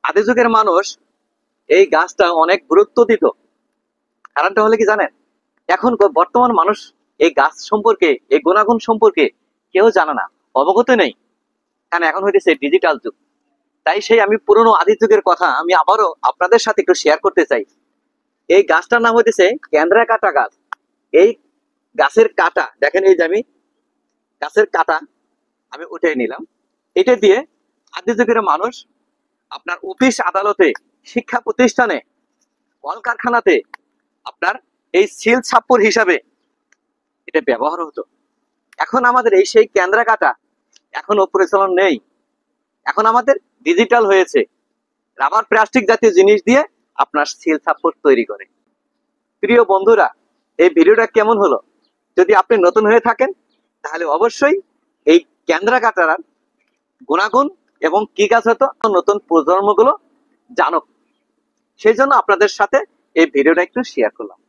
আদি যুগের মানুষ এই গাছটা অনেক গুরুত্ব দিত। কারণটা হলে কি জানেন? এখন বর্তমান মানুষ এই গাছ সম্পর্কে, এই গুণাগুণ সম্পর্কে কেউ জানে না, অবগত নেই। কারণ এখন হইতেছে ডিজিটাল যুগ। তাই সেই আমি পুরনো আদি যুগের কথা আমি আবারও আপনাদের সাথে একটু শেয়ার করতে চাই। এই গাছটার নাম হইতেছে কেন্দ্রা কাটা গাছ। এই গাছের কাটা দেখেন, এই যে আমি গাছের কাটা আমি উঠে নিলাম। এটা দিয়ে আদি যুগের মানুষ আপনার অফিস আদালতে, শিক্ষা প্রতিষ্ঠানে, কলকারখানাতে আপনার এই সিল ছাপ্পর হিসাবে এটা ব্যবহার হতো। এখন আমাদের এই সেই কেন্দ্রা কাটা এখনো প্রচলন নেই। এখন আমাদের ডিজিটাল হয়েছে, রাবার প্লাস্টিক জাতীয় জিনিস দিয়ে আপনার সিল ছাপ্পর তৈরি করে। প্রিয় বন্ধুরা, এই ভিডিওটা কেমন হলো? যদি আপনি নতুন হয়ে থাকেন তাহলে অবশ্যই এই কেন্দ্রা কাটার গুণাগুণ এবং কি গাছ হতো নতুন প্রজন্মগুলো জানুক। সেই জন্য আপনাদের সাথে এই ভিডিওটা একটু শেয়ার করলাম।